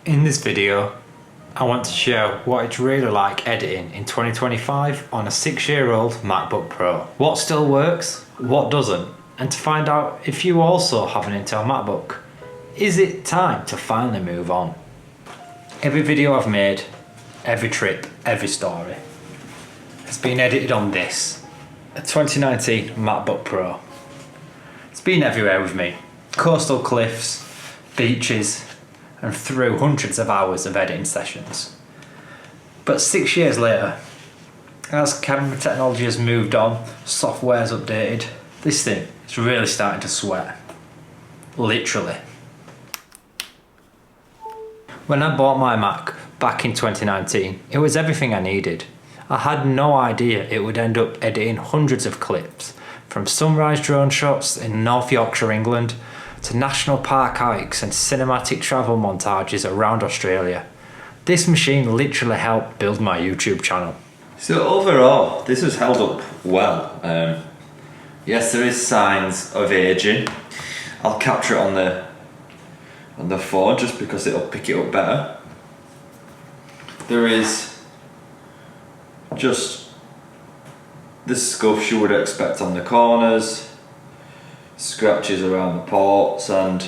In this video, I want to show what it's really like editing in 2025 on a 6-year-old MacBook Pro. What still works, what doesn't, and to find out if you also have an Intel MacBook. Is it time to finally move on? Every video I've made, every trip, every story has been edited on this, a 2019 MacBook Pro. It's been everywhere with me. Coastal cliffs, beaches, and through hundreds of hours of editing sessions. But 6 years later, as camera technology has moved on, software's updated, this thing is really starting to sweat. Literally. When I bought my Mac back in 2019, it was everything I needed. I had no idea it would end up editing hundreds of clips, from sunrise drone shots in North Yorkshire, England, to national park hikes and cinematic travel montages around Australia. This machine literally helped build my YouTube channel. So overall, this has held up well. Yes, there is signs of aging. I'll capture it on the phone just because it'll pick it up better. There is just the scuffs you would expect on the corners, scratches around the ports, and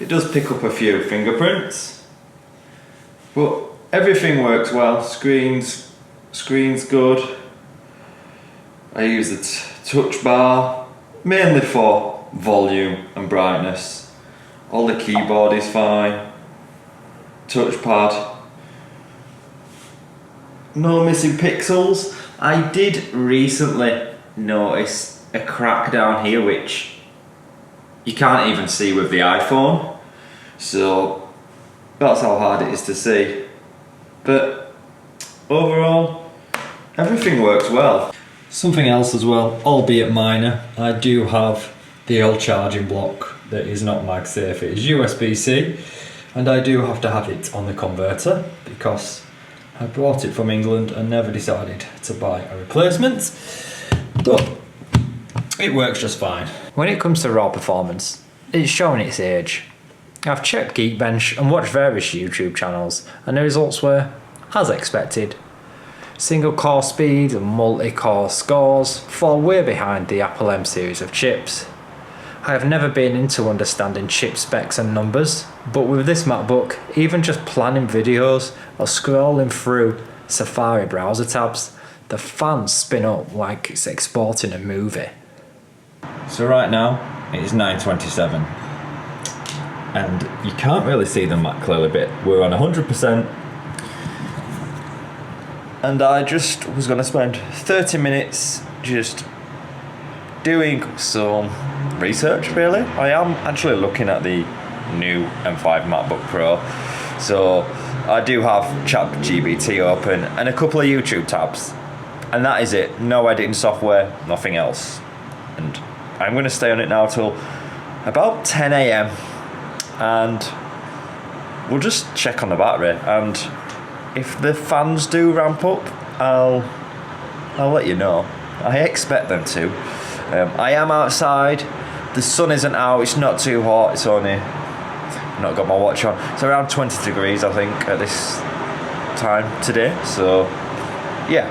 it does pick up a few fingerprints, but everything works well. Screen's good. I use the touch bar mainly for volume and brightness. All the keyboard is fine. Touchpad, no missing pixels. I did recently notice a crack down here which you can't even see with the iPhone, so that's how hard it is to see. But overall, everything works well. Something else as well, albeit minor, I do have the old charging block that is not MagSafe. It is USB-C, and I do have to have it on the converter because I brought it from England and never decided to buy a replacement. But it works just fine. When it comes to raw performance, it's showing its age. I've checked Geekbench and watched various YouTube channels, and the results were, as expected. Single core speed and multi-core scores fall way behind the Apple M series of chips. I have never been into understanding chip specs and numbers, but with this MacBook, even just planning videos or scrolling through Safari browser tabs, the fans spin up like it's exporting a movie. So right now, it is 9:27, and you can't really see the Mac clearly, but we're on 100%, and I just was going to spend 30 minutes just doing some research, really. I am actually looking at the new M5 MacBook Pro, so I do have ChatGPT open and a couple of YouTube tabs, and that is it. No editing software, nothing else. And I'm going to stay on it now till about 10 AM, and we'll just check on the battery, and if the fans do ramp up, I'll let you know. I expect them to. I am outside, the sun isn't out, it's not too hot, it's only, I've not got my watch on, it's around 20 degrees I think at this time today, so yeah,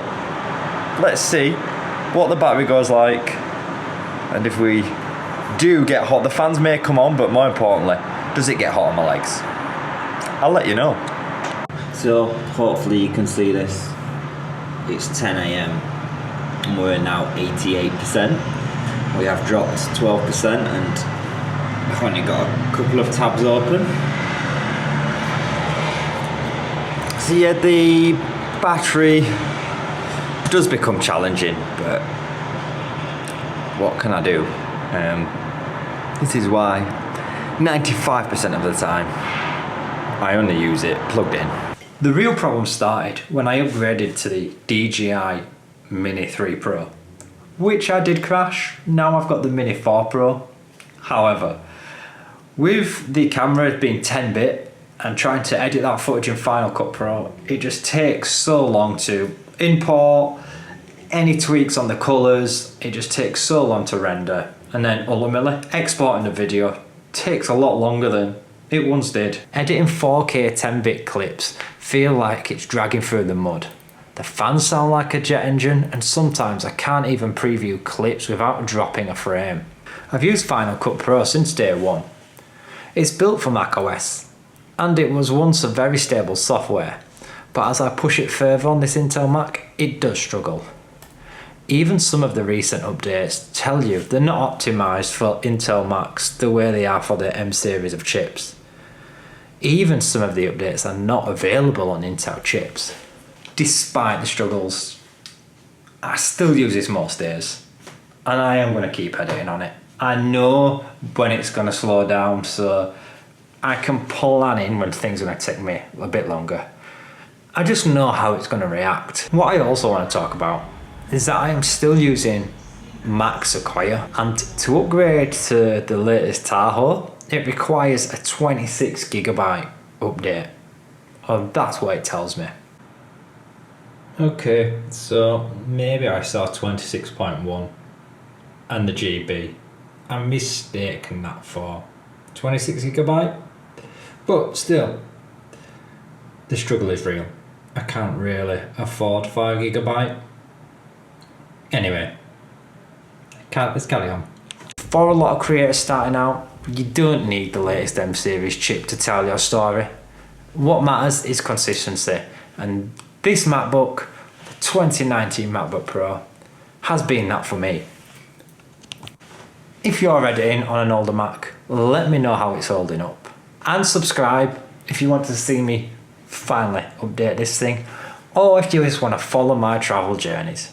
let's see what the battery goes like. And if we do get hot, the fans may come on, but more importantly, does it get hot on my legs? I'll let you know. So hopefully you can see this. It's 10 AM and we're now 88%. We have dropped 12% and I've only got a couple of tabs open. So yeah, the battery does become challenging, but what can I do? This is why 95% of the time I only use it plugged in. The real problem started when I upgraded to the DJI Mini 3 Pro, which I did crash. Now I've got the Mini 4 Pro. However, with the camera being 10-bit and trying to edit that footage in Final Cut Pro, it just takes so long to import any tweaks on the colours. It just takes so long to render, and then ultimately exporting the video takes a lot longer than It once did. Editing 4K 10-bit clips feel like it's dragging through the mud. The fans sound like a jet engine, and sometimes I can't even preview clips without dropping a frame. I've used Final Cut Pro since day one. It's built for macOS, and it was once a very stable software, but as I push it further on this Intel Mac, it does struggle. Even some of the recent updates tell you they're not optimised for Intel Macs the way they are for the M series of chips. Even some of the updates are not available on Intel chips. Despite the struggles, I still use this most days, and I am going to keep editing on it. I know when it's going to slow down, so I can plan in when things are going to take me a bit longer. I just know how it's going to react. What I also want to talk about is that I am still using Mac Sequoia, and to upgrade to the latest Tahoe, it requires a 26GB update. Well, that's what it tells me. Okay, so maybe I saw 26.1 and the GB. I'm mistaken that for 26GB, but still, the struggle is real. I can't really afford 5GB. Anyway, let's carry on. For a lot of creators starting out, you don't need the latest M series chip to tell your story. What matters is consistency, and this MacBook, the 2019 MacBook Pro, has been that for me. If you're editing on an older Mac, let me know how it's holding up. And subscribe if you want to see me finally update this thing, or if you just want to follow my travel journeys.